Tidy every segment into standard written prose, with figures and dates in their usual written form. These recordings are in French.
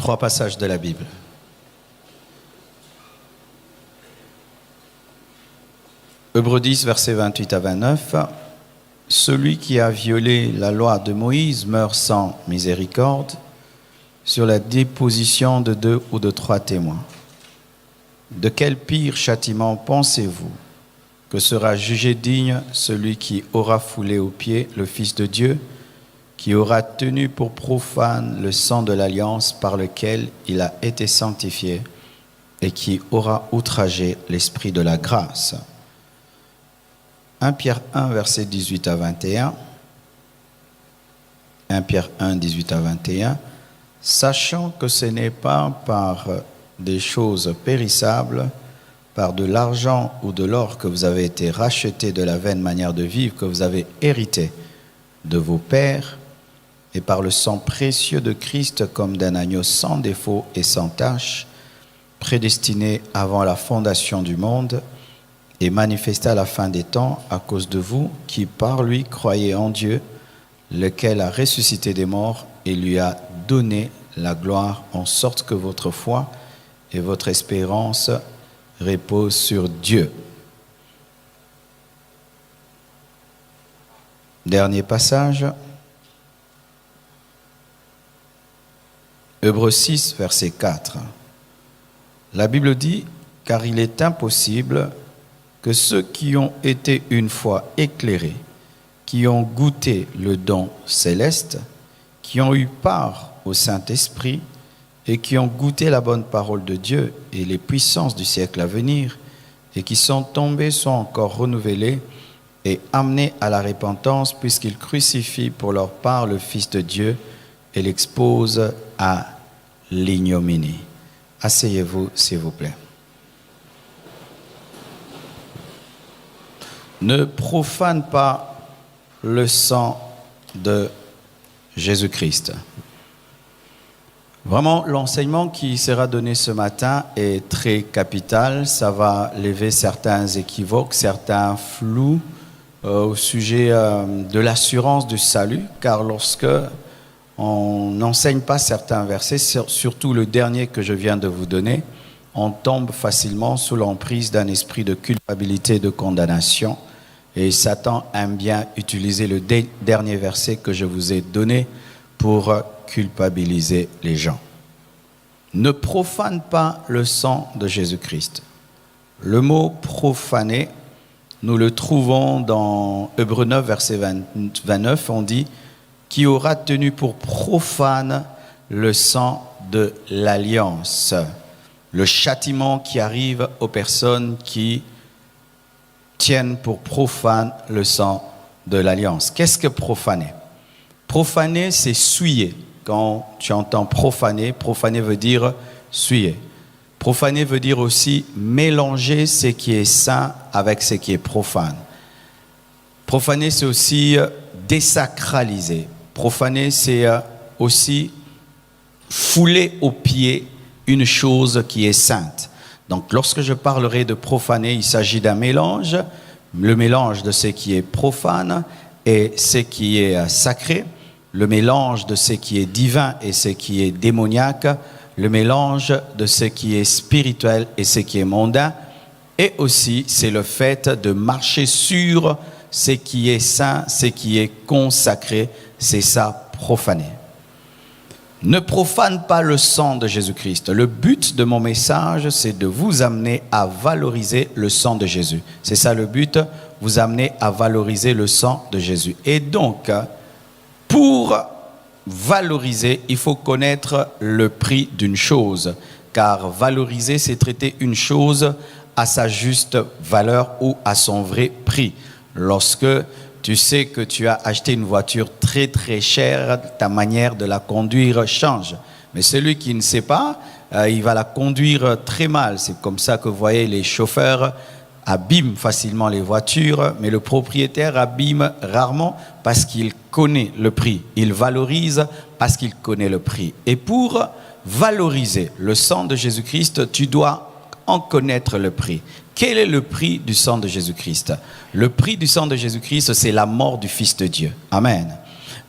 3 passages de la Bible. Hébreux 10, versets 28 à 29. Celui qui a violé la loi de Moïse meurt sans miséricorde sur la déposition de 2 ou de 3 témoins. De quel pire châtiment pensez-vous que sera jugé digne celui qui aura foulé aux pieds le Fils de Dieu, qui aura tenu pour profane le sang de l'alliance par lequel il a été sanctifié et qui aura outragé l'Esprit de la grâce. 1 Pierre 1, versets 18 à 21. 1 Pierre 1, 18 à 21. Sachant que ce n'est pas par des choses périssables, par de l'argent ou de l'or que vous avez été rachetés de la vaine manière de vivre que vous avez hérité de vos pères, et par le sang précieux de Christ comme d'un agneau sans défaut et sans tache, prédestiné avant la fondation du monde et manifesté à la fin des temps à cause de vous qui par lui croyez en Dieu, lequel a ressuscité des morts et lui a donné la gloire, en sorte que votre foi et votre espérance reposent sur Dieu. Dernier passage. Hébreux 6, verset 4. La Bible dit « Car il est impossible que ceux qui ont été une fois éclairés, qui ont goûté le don céleste, qui ont eu part au Saint-Esprit et qui ont goûté la bonne parole de Dieu et les puissances du siècle à venir, et qui sont tombés sont encore renouvelés et amenés à la repentance, puisqu'ils crucifient pour leur part le Fils de Dieu et l'exposent à l'ignominie. » Asseyez-vous, s'il vous plaît. Ne profane pas le sang de Jésus-Christ. Vraiment, l'enseignement qui sera donné ce matin est très capital. Ça va lever certains équivoques, certains flous au sujet de l'assurance du salut, car lorsque on n'enseigne pas certains versets, surtout le dernier que je viens de vous donner, on tombe facilement sous l'emprise d'un esprit de culpabilité et de condamnation. Et Satan aime bien utiliser le dernier verset que je vous ai donné pour culpabiliser les gens. Ne profane pas le sang de Jésus-Christ. Le mot profaner, nous le trouvons dans Hébreux 9, verset 29, on dit « Qui aura tenu pour profane le sang de l'alliance ». Le châtiment qui arrive aux personnes qui tiennent pour profane le sang de l'alliance. Qu'est-ce que profaner? Profaner, c'est souiller. Quand tu entends profaner, profaner veut dire souiller. Profaner veut dire aussi mélanger ce qui est saint avec ce qui est profane. Profaner, c'est aussi désacraliser. Profaner, c'est aussi fouler aux pieds une chose qui est sainte. Donc, lorsque je parlerai de profaner, il s'agit d'un mélange, le mélange de ce qui est profane et ce qui est sacré, le mélange de ce qui est divin et ce qui est démoniaque, le mélange de ce qui est spirituel et ce qui est mondain, et aussi c'est le fait de marcher sur ce qui est saint, ce qui est consacré, c'est ça, profaner. Ne profane pas le sang de Jésus-Christ. Le but de mon message, c'est de vous amener à valoriser le sang de Jésus. C'est ça le but, vous amener à valoriser le sang de Jésus. Et donc, pour valoriser, il faut connaître le prix d'une chose. Car valoriser, c'est traiter une chose à sa juste valeur ou à son vrai prix. Lorsque tu sais que tu as acheté une voiture très très chère, ta manière de la conduire change. Mais celui qui ne sait pas, il va la conduire très mal. C'est comme ça que vous voyez les chauffeurs abîment facilement les voitures, mais le propriétaire abîme rarement parce qu'il connaît le prix. Il valorise parce qu'il connaît le prix. Et pour valoriser le sang de Jésus-Christ, tu dois en connaître le prix. Quel est le prix du sang de Jésus-Christ? Le prix du sang de Jésus-Christ, c'est la mort du Fils de Dieu. Amen.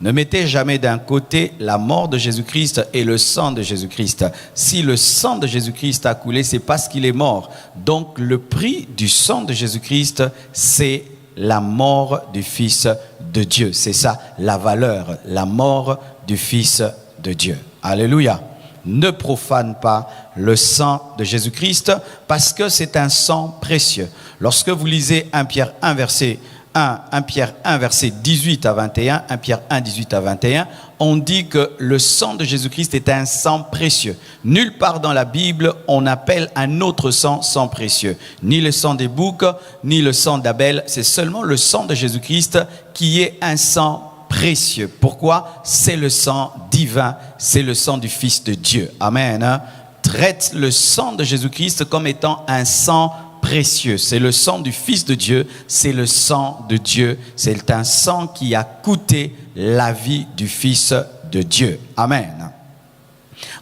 Ne mettez jamais d'un côté la mort de Jésus-Christ et le sang de Jésus-Christ. Si le sang de Jésus-Christ a coulé, c'est parce qu'il est mort. Donc le prix du sang de Jésus-Christ, c'est la mort du Fils de Dieu. C'est ça la valeur, la mort du Fils de Dieu. Alléluia. Ne profane pas le sang de Jésus-Christ parce que c'est un sang précieux. Lorsque vous lisez 1 Pierre 1 verset 1 Pierre 1 verset 18 à 21, 1 Pierre 1 18 à 21, on dit que le sang de Jésus-Christ est un sang précieux. Nulle part dans la Bible on appelle un autre sang sang précieux. Ni le sang des boucs, ni le sang d'Abel, c'est seulement le sang de Jésus-Christ qui est un sang précieux. Pourquoi? C'est le sang divin, c'est le sang du Fils de Dieu. Amen. Traite le sang de Jésus-Christ comme étant un sang précieux. C'est le sang du Fils de Dieu, c'est le sang de Dieu. C'est un sang qui a coûté la vie du Fils de Dieu. Amen.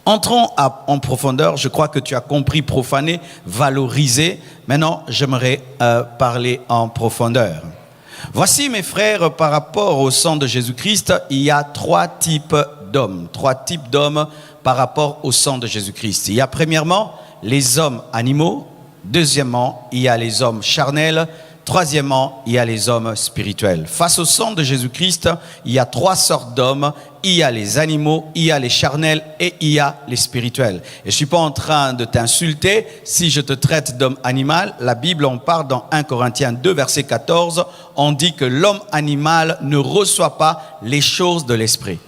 Entrons en profondeur. Je crois que tu as compris profaner, valoriser. Maintenant, j'aimerais parler en profondeur. Voici mes frères, par rapport au sang de Jésus-Christ, il y a trois types d'hommes par rapport au sang de Jésus-Christ. Il y a premièrement les hommes animaux, deuxièmement il y a les hommes charnels, troisièmement il y a les hommes spirituels. Face au sang de Jésus-Christ, il y a trois sortes d'hommes. Il y a les animaux, il y a les charnels et il y a les spirituels. Et je ne suis pas en train de t'insulter si je te traite d'homme animal. La Bible en parle dans 1 Corinthiens 2 verset 14. On dit que l'homme animal ne reçoit pas les choses de l'esprit.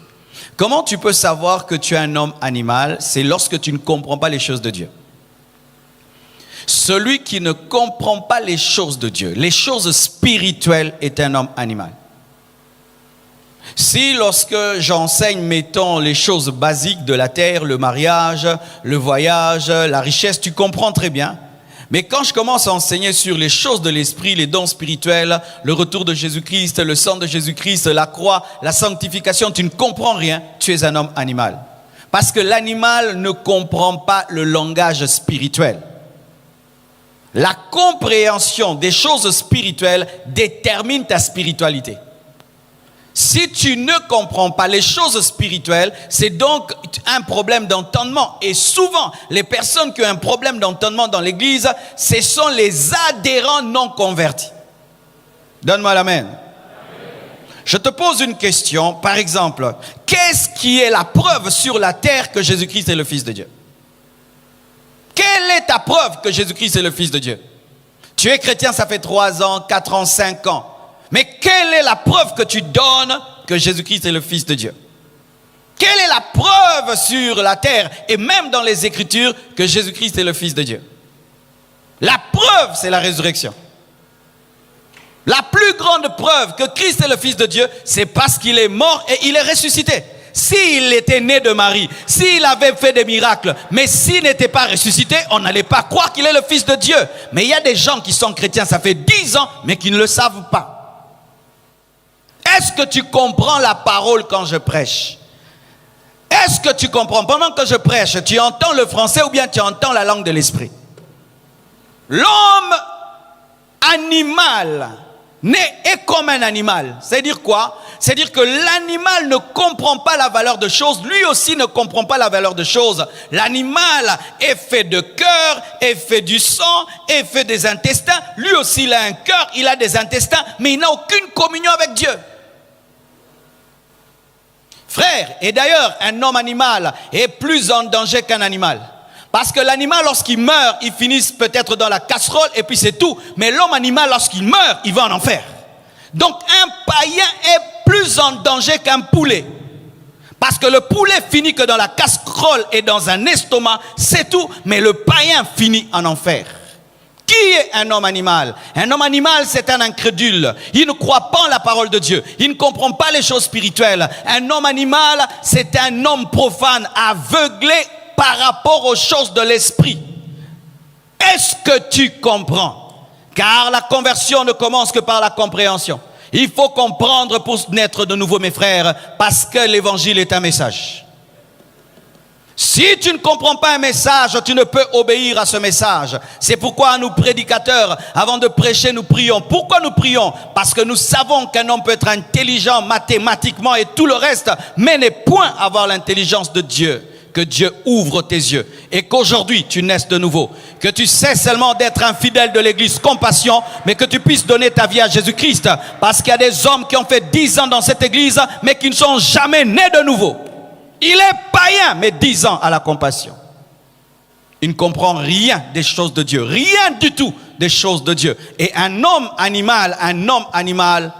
Comment tu peux savoir que tu es un homme animal? C'est lorsque tu ne comprends pas les choses de Dieu. Celui qui ne comprend pas les choses de Dieu, les choses spirituelles, est un homme animal. Si lorsque j'enseigne, mettons, les choses basiques de la terre, le mariage, le voyage, la richesse, tu comprends très bien. Mais quand je commence à enseigner sur les choses de l'esprit, les dons spirituels, le retour de Jésus-Christ, le sang de Jésus-Christ, la croix, la sanctification, tu ne comprends rien, tu es un homme animal. Parce que l'animal ne comprend pas le langage spirituel. La compréhension des choses spirituelles détermine ta spiritualité. Si tu ne comprends pas les choses spirituelles, c'est donc un problème d'entendement. Et souvent, les personnes qui ont un problème d'entendement dans l'église, ce sont les adhérents non convertis. Donne-moi l'amen. Je te pose une question, par exemple, qu'est-ce qui est la preuve sur la terre que Jésus-Christ est le Fils de Dieu? Quelle est ta preuve que Jésus-Christ est le Fils de Dieu? Tu es chrétien, ça fait 3 ans, 4 ans, 5 ans. Mais quelle est la preuve que tu donnes que Jésus-Christ est le Fils de Dieu? Quelle est la preuve sur la terre et même dans les Écritures que Jésus-Christ est le Fils de Dieu? La preuve, c'est la résurrection. La plus grande preuve que Christ est le Fils de Dieu, c'est parce qu'il est mort et il est ressuscité. S'il était né de Marie, s'il avait fait des miracles, mais s'il n'était pas ressuscité, on n'allait pas croire qu'il est le Fils de Dieu. Mais il y a des gens qui sont chrétiens, ça fait 10 ans, mais qui ne le savent pas. Est-ce que tu comprends la parole quand je prêche? Est-ce que tu comprends? Pendant que je prêche, tu entends le français ou bien tu entends la langue de l'esprit? L'homme animal est comme un animal. C'est-à-dire quoi? C'est-à-dire que l'animal ne comprend pas la valeur de choses. Lui aussi ne comprend pas la valeur de choses. L'animal est fait de cœur, est fait du sang, est fait des intestins. Lui aussi, il a un cœur, il a des intestins, mais il n'a aucune communion avec Dieu. Frère, et d'ailleurs, un homme animal est plus en danger qu'un animal. Parce que l'animal, lorsqu'il meurt, il finit peut-être dans la casserole et puis c'est tout. Mais l'homme animal, lorsqu'il meurt, il va en enfer. Donc un païen est plus en danger qu'un poulet. Parce que le poulet finit que dans la casserole et dans un estomac, c'est tout. Mais le païen finit en enfer. Qui est un homme animal? Un homme animal, c'est un incrédule. Il ne croit pas en la parole de Dieu. Il ne comprend pas les choses spirituelles. Un homme animal, c'est un homme profane, aveuglé par rapport aux choses de l'esprit. Est-ce que tu comprends? Car la conversion ne commence que par la compréhension. Il faut comprendre pour naître de nouveau, mes frères, parce que l'évangile est un message. Si tu ne comprends pas un message, tu ne peux obéir à ce message. C'est pourquoi nous, prédicateurs, avant de prêcher, nous prions. Pourquoi nous prions? Parce que nous savons qu'un homme peut être intelligent mathématiquement et tout le reste, mais n'est point avoir l'intelligence de Dieu. Que Dieu ouvre tes yeux et qu'aujourd'hui tu naisses de nouveau. Que tu cesses seulement d'être un fidèle de l'église Compassion, mais que tu puisses donner ta vie à Jésus-Christ. Parce qu'il y a des hommes qui ont fait 10 ans dans cette église, mais qui ne sont jamais nés de nouveau. Il est païen, mais 10 ans à la Compassion. Il ne comprend rien des choses de Dieu. Rien du tout des choses de Dieu. Et un homme animal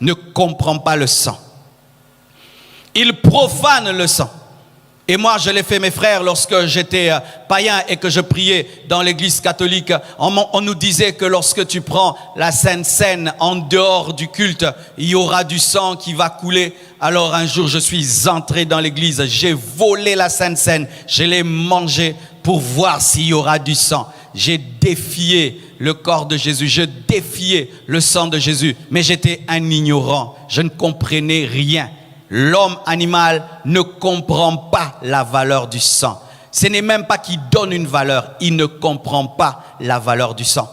ne comprend pas le sang. Il profane le sang. Et moi, je l'ai fait, mes frères, lorsque j'étais païen et que je priais dans l'église catholique. On nous disait que lorsque tu prends la Sainte Seine en dehors du culte, il y aura du sang qui va couler. Alors un jour, je suis entré dans l'église, j'ai volé la Sainte Seine, je l'ai mangée pour voir s'il y aura du sang. J'ai défié le corps de Jésus, je défiais le sang de Jésus, mais j'étais un ignorant, je ne comprenais rien. L'homme animal ne comprend pas la valeur du sang. Ce n'est même pas qu'il donne une valeur, il ne comprend pas la valeur du sang.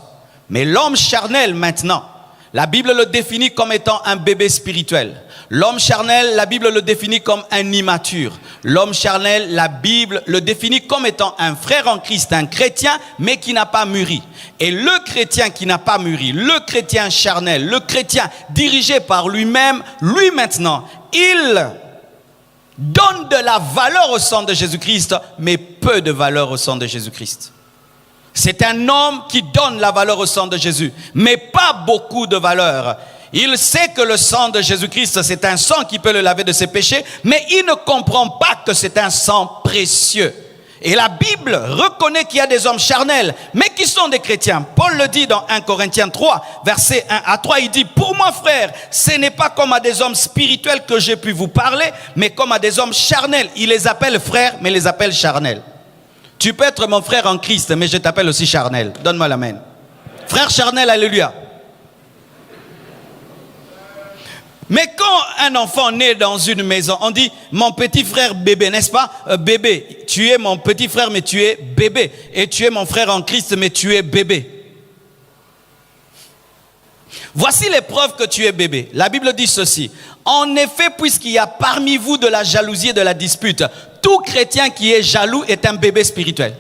Mais l'homme charnel maintenant, la Bible le définit comme étant un bébé spirituel. L'homme charnel, la Bible le définit comme un immature. L'homme charnel, la Bible le définit comme étant un frère en Christ, un chrétien, mais qui n'a pas mûri. Et le chrétien qui n'a pas mûri, le chrétien charnel, le chrétien dirigé par lui-même, lui maintenant, il donne de la valeur au sang de Jésus-Christ, mais peu de valeur au sang de Jésus-Christ. C'est un homme qui donne la valeur au sang de Jésus, mais pas beaucoup de valeur. Il sait que le sang de Jésus-Christ, c'est un sang qui peut le laver de ses péchés, mais il ne comprend pas que c'est un sang précieux. Et la Bible reconnaît qu'il y a des hommes charnels, mais qui sont des chrétiens. Paul le dit dans 1 Corinthiens 3, versets 1 à 3, il dit, pour moi frère, ce n'est pas comme à des hommes spirituels que j'ai pu vous parler, mais comme à des hommes charnels. Il les appelle frères, mais les appelle charnels. Tu peux être mon frère en Christ, mais je t'appelle aussi charnel. Donne-moi la main. Frère charnel, alléluia. Mais quand un enfant naît dans une maison, on dit mon petit frère bébé, n'est-ce pas? Bébé, tu es mon petit frère mais tu es bébé. Et tu es mon frère en Christ mais tu es bébé. Voici les preuves que tu es bébé. La Bible dit ceci. En effet, puisqu'il y a parmi vous de la jalousie et de la dispute, tout chrétien qui est jaloux est un bébé spirituel.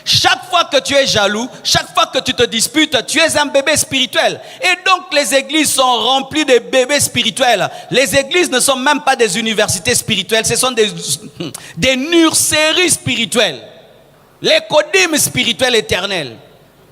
Chaque fois que tu es jaloux, chaque fois que tu te disputes, tu es un bébé spirituel. Et donc les églises sont remplies de bébés spirituels. Les églises ne sont même pas des universités spirituelles, ce sont des nurseries spirituelles. Les codymes spirituels éternels.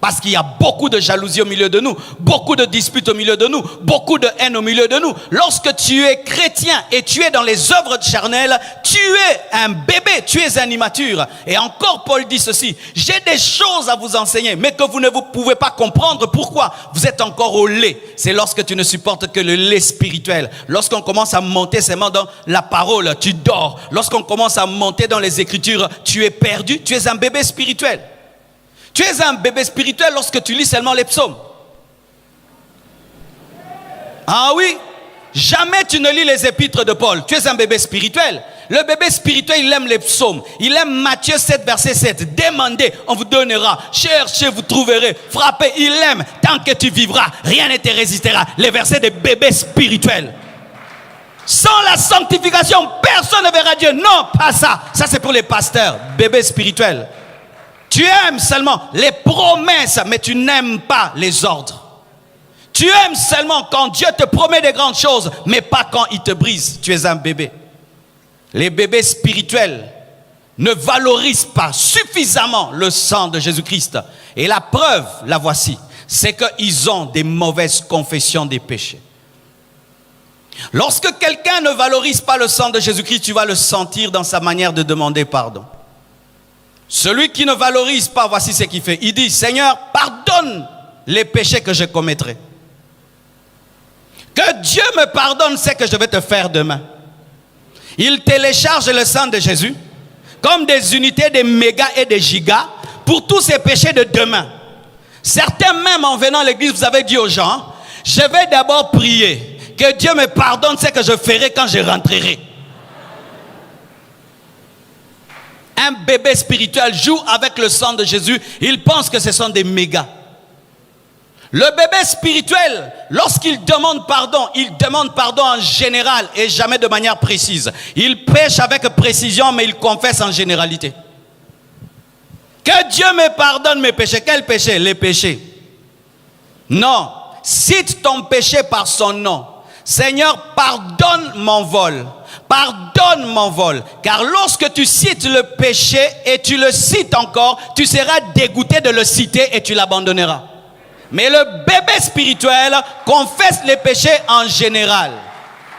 Parce qu'il y a beaucoup de jalousie au milieu de nous, beaucoup de disputes au milieu de nous, beaucoup de haine au milieu de nous. Lorsque tu es chrétien et tu es dans les œuvres charnelles, tu es un bébé, tu es un immature. Et encore Paul dit ceci, j'ai des choses à vous enseigner, mais que vous ne pouvez pas comprendre. Pourquoi? Vous êtes encore au lait. C'est lorsque tu ne supportes que le lait spirituel. Lorsqu'on commence à monter seulement dans la parole, tu dors. Lorsqu'on commence à monter dans les Écritures, tu es perdu, tu es un bébé spirituel. Tu es un bébé spirituel lorsque tu lis seulement les psaumes. Ah oui, jamais tu ne lis les épîtres de Paul. Tu es un bébé spirituel. Le bébé spirituel, il aime les psaumes. Il aime Matthieu 7, verset 7. Demandez, on vous donnera. Cherchez, vous trouverez. Frappez, il aime. Tant que tu vivras, rien ne te résistera. Les versets des bébés spirituels. Sans la sanctification, personne ne verra Dieu. Non, pas ça. Ça, c'est pour les pasteurs. Bébés spirituels. Tu aimes seulement les promesses, mais tu n'aimes pas les ordres. Tu aimes seulement quand Dieu te promet des grandes choses, mais pas quand il te brise. Tu es un bébé. Les bébés spirituels ne valorisent pas suffisamment le sang de Jésus-Christ. Et la preuve, la voici, c'est qu'ils ont des mauvaises confessions des péchés. Lorsque quelqu'un ne valorise pas le sang de Jésus-Christ, tu vas le sentir dans sa manière de demander pardon. Celui qui ne valorise pas, voici ce qu'il fait. Il dit, Seigneur, pardonne les péchés que je commettrai. Que Dieu me pardonne ce que je vais te faire demain. Il télécharge le sang de Jésus comme des unités, des mégas et des gigas pour tous ces péchés de demain. Certains même en venant à l'église, vous avez dit aux gens, je vais d'abord prier que Dieu me pardonne ce que je ferai quand je rentrerai. Un bébé spirituel joue avec le sang de Jésus. Il pense que ce sont des mégas. Le bébé spirituel, lorsqu'il demande pardon, il demande pardon en général et jamais de manière précise. Il prêche avec précision, mais il confesse en généralité. Que Dieu me pardonne mes péchés. Quels péchés? Les péchés. Non. Cite ton péché par son nom. Seigneur, pardonne mon vol. Pardonne mon vol. Car lorsque tu cites le péché et tu le cites encore, tu seras dégoûté de le citer et tu l'abandonneras. Mais le bébé spirituel confesse les péchés en général.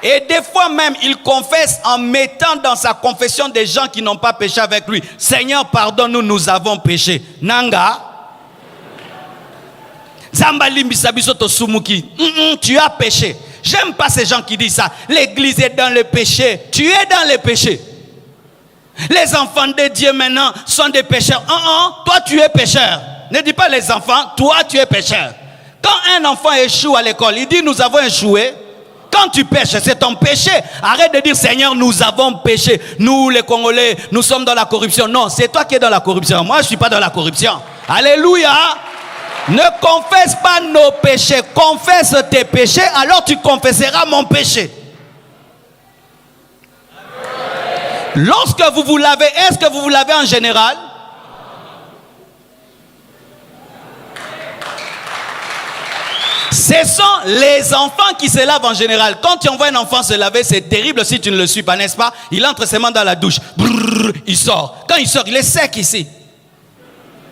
Et des fois même, il confesse en mettant dans sa confession des gens qui n'ont pas péché avec lui. Seigneur, pardonne-nous, nous avons péché. Nanga. Tu as péché. J'aime pas ces gens qui disent ça. L'église est dans le péché. Tu es dans le péché. Les enfants de Dieu maintenant sont des pécheurs. Toi tu es pécheur. Ne dis pas les enfants, toi tu es pécheur. Quand un enfant échoue à l'école, il dit nous avons échoué. Quand tu pêches, c'est ton péché. Arrête de dire Seigneur, nous avons péché. Nous les Congolais, nous sommes dans la corruption. Non, c'est toi qui es dans la corruption. Moi je ne suis pas dans la corruption. Alléluia. Ne confesse pas nos péchés. Confesse tes péchés, alors tu confesseras mon péché. Lorsque vous vous lavez, est-ce que vous vous lavez en général? Ce sont les enfants qui se lavent en général. Quand tu envoies un enfant se laver, c'est terrible si tu ne le suis pas, n'est-ce pas? Il entre ses mains dans la douche. Brrr, il sort. Quand il sort, il est sec ici.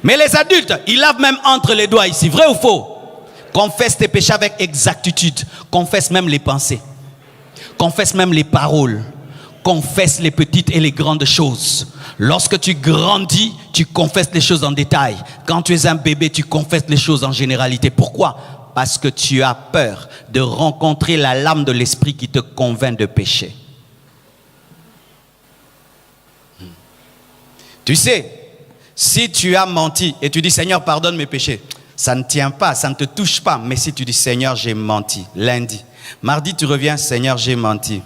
Mais les adultes, ils lavent même entre les doigts ici. Vrai ou faux? Confesse tes péchés avec exactitude. Confesse même les pensées. Confesse même les paroles. Confesse les petites et les grandes choses. Lorsque tu grandis, tu confesses les choses en détail. Quand tu es un bébé, tu confesses les choses en généralité. Pourquoi? Parce que tu as peur de rencontrer la lame de l'esprit qui te convainc de pécher. Tu sais, si tu as menti et tu dis Seigneur pardonne mes péchés, ça ne tient pas, ça ne te touche pas. Mais si tu dis Seigneur j'ai menti, lundi, mardi tu reviens Seigneur j'ai menti,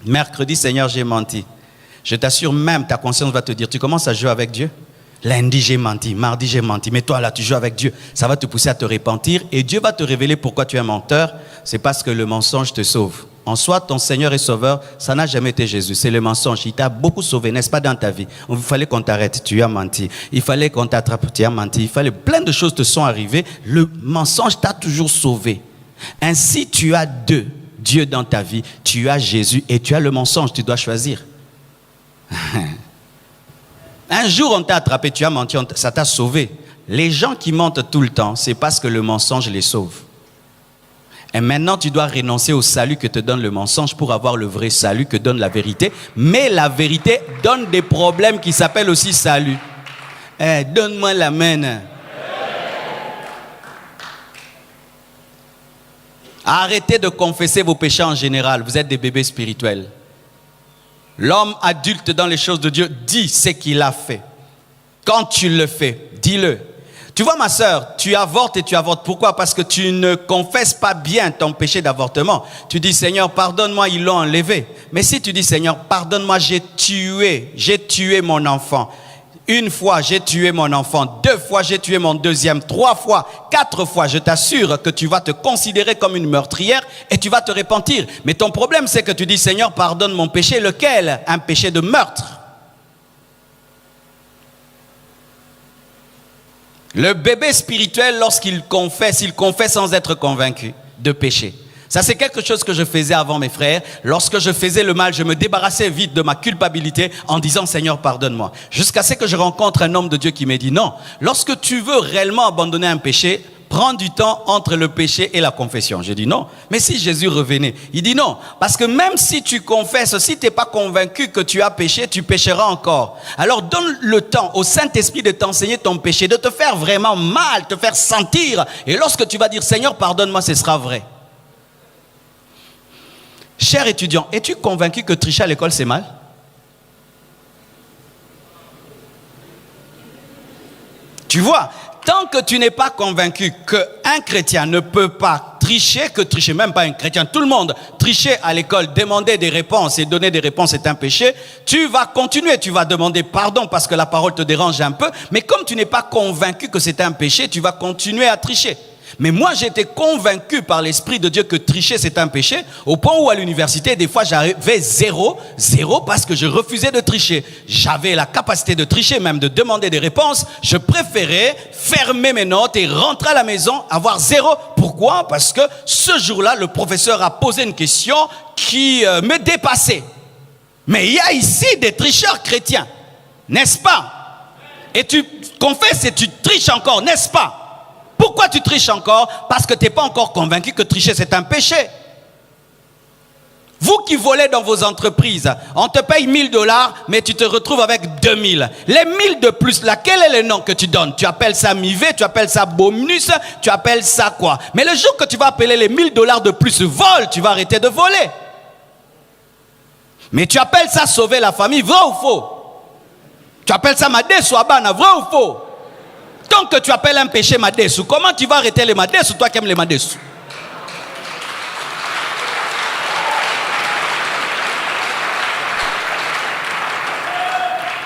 mercredi Seigneur j'ai menti, je t'assure même ta conscience va te dire tu commences à jouer avec Dieu. Lundi j'ai menti, mardi j'ai menti, mais toi là tu joues avec Dieu, ça va te pousser à te repentir et Dieu va te révéler pourquoi tu es un menteur. C'est parce que le mensonge te sauve. En soi, ton Seigneur et Sauveur, ça n'a jamais été Jésus, c'est le mensonge. Il t'a beaucoup sauvé, n'est-ce pas, dans ta vie? Il fallait qu'on t'arrête, tu as menti. Il fallait qu'on t'attrape, tu as menti. Il fallait, plein de choses te sont arrivées. Le mensonge t'a toujours sauvé. Ainsi, tu as deux dieux dans ta vie. Tu as Jésus et tu as le mensonge, tu dois choisir. Un jour, on t'a attrapé, tu as menti, ça t'a sauvé. Les gens qui mentent tout le temps, c'est parce que le mensonge les sauve. Et maintenant, tu dois renoncer au salut que te donne le mensonge pour avoir le vrai salut que donne la vérité. Mais la vérité donne des problèmes qui s'appellent aussi salut. Donne-moi la main. Arrêtez de confesser vos péchés en général. Vous êtes des bébés spirituels. L'homme adulte dans les choses de Dieu dit ce qu'il a fait. Quand tu le fais, dis-le. Tu vois ma sœur, tu avortes et tu avortes. Pourquoi? Parce que tu ne confesses pas bien ton péché d'avortement. Tu dis Seigneur pardonne-moi, ils l'ont enlevé. Mais si tu dis Seigneur pardonne-moi, j'ai tué mon enfant. Une fois j'ai tué mon enfant, 2 fois j'ai tué mon deuxième, 3 fois, 4 fois, je t'assure que tu vas te considérer comme une meurtrière et tu vas te repentir. Mais ton problème c'est que tu dis Seigneur pardonne mon péché, lequel? Un péché de meurtre. Le bébé spirituel, lorsqu'il confesse, il confesse sans être convaincu de péché. Ça, c'est quelque chose que je faisais avant mes frères. Lorsque je faisais le mal, je me débarrassais vite de ma culpabilité en disant « Seigneur, pardonne-moi ». Jusqu'à ce que je rencontre un homme de Dieu qui me dit « Non, lorsque tu veux réellement abandonner un péché, prends du temps entre le péché et la confession ». Je dis « Non, mais si Jésus revenait ?» Il dit « Non, parce que même si tu confesses, si tu n'es pas convaincu que tu as péché, tu pécheras encore. Alors donne le temps au Saint-Esprit de t'enseigner ton péché, de te faire vraiment mal, te faire sentir. Et lorsque tu vas dire « Seigneur, pardonne-moi », ce sera vrai. Cher étudiant, es-tu convaincu que tricher à l'école c'est mal? Tu vois, tant que tu n'es pas convaincu qu'un chrétien ne peut pas tricher que tricher, même pas un chrétien, tout le monde, tricher à l'école, demander des réponses et donner des réponses est un péché, tu vas continuer, tu vas demander pardon parce que la parole te dérange un peu, mais comme tu n'es pas convaincu que c'est un péché, tu vas continuer à tricher. Mais moi, j'étais convaincu par l'Esprit de Dieu que tricher, c'est un péché, au point où à l'université, des fois, j'avais zéro parce que je refusais de tricher. J'avais la capacité de tricher, même de demander des réponses. Je préférais fermer mes notes et rentrer à la maison, avoir 0. Pourquoi? Parce que ce jour-là, le professeur a posé une question qui me dépassait. Mais il y a ici des tricheurs chrétiens, n'est-ce pas? Et tu confesses et tu triches encore, n'est-ce pas? Pourquoi tu triches encore? Parce que tu n'es pas encore convaincu que tricher c'est un péché. Vous qui volez dans vos entreprises, on te paye $1000, mais tu te retrouves avec 2000. Les 1000 de plus, là, quel est le nom que tu donnes? Tu appelles ça mivé, tu appelles ça bonus, tu appelles ça quoi? Mais le jour que tu vas appeler les $1000 de plus vol, tu vas arrêter de voler. Mais tu appelles ça sauver la famille, vrai ou faux? Tu appelles ça Madesu Abana, vrai ou faux? Tant que tu appelles un péché Madesu, comment tu vas arrêter les Madesu, toi qui aimes les Madesu?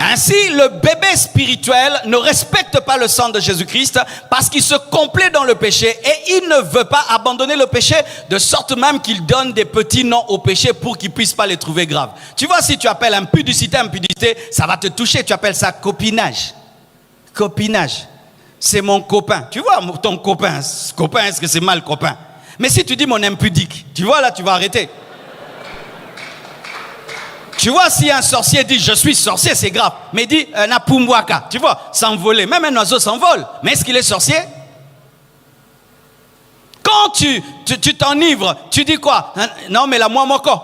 Ainsi, le bébé spirituel ne respecte pas le sang de Jésus-Christ parce qu'il se complaît dans le péché et il ne veut pas abandonner le péché, de sorte même qu'il donne des petits noms au péché pour qu'il ne puisse pas les trouver graves. Tu vois, si tu appelles impudicité, ça va te toucher. Tu appelles ça copinage. Copinage. C'est mon copain. Tu vois, ton copain. Copain, est-ce que c'est mal copain? Mais si tu dis mon impudique, tu vois là, tu vas arrêter. Tu vois, si un sorcier dit je suis sorcier, c'est grave. Mais il dit Napumwaka, tu vois, s'envoler. Même un oiseau s'envole. Mais est-ce qu'il est sorcier? Quand tu t'enivres, tu dis quoi? Non, mais la moi moko.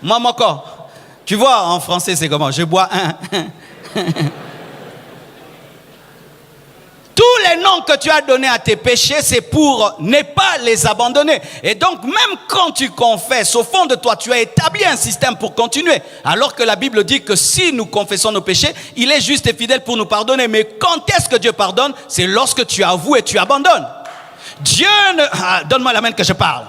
Moi moko. Tu vois, en français, c'est comment? Je bois un. Tous les noms que tu as donnés à tes péchés, c'est pour ne pas les abandonner. Et donc, même quand tu confesses, au fond de toi, tu as établi un système pour continuer. Alors que la Bible dit que si nous confessons nos péchés, il est juste et fidèle pour nous pardonner. Mais quand est-ce que Dieu pardonne? C'est lorsque tu avoues et tu abandonnes. Dieu ne... donne-moi la main que je parle.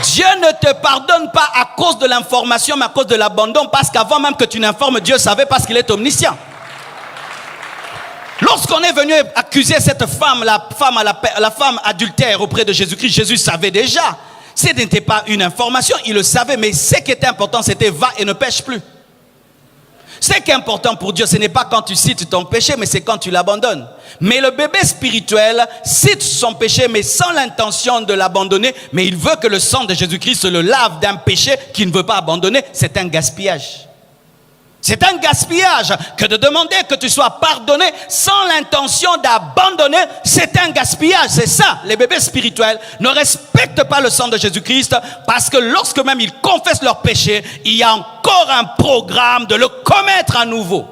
Dieu ne te pardonne pas à cause de l'information, mais à cause de l'abandon. Parce qu'avant même que tu n'informes, Dieu savait parce qu'il est omniscient. Lorsqu'on est venu accuser cette femme, la femme adultère auprès de Jésus-Christ, Jésus savait déjà. Ce n'était pas une information, il le savait, mais ce qui était important, c'était va et ne pêche plus. Ce qui est important pour Dieu, ce n'est pas quand tu cites ton péché, mais c'est quand tu l'abandonnes. Mais le bébé spirituel cite son péché, mais sans l'intention de l'abandonner, mais il veut que le sang de Jésus-Christ le lave d'un péché qu'il ne veut pas abandonner. C'est un gaspillage. C'est un gaspillage que de demander que tu sois pardonné sans l'intention d'abandonner. C'est un gaspillage, c'est ça. Les bébés spirituels ne respectent pas le sang de Jésus-Christ parce que lorsque même ils confessent leur péché, il y a encore un programme de le commettre à nouveau.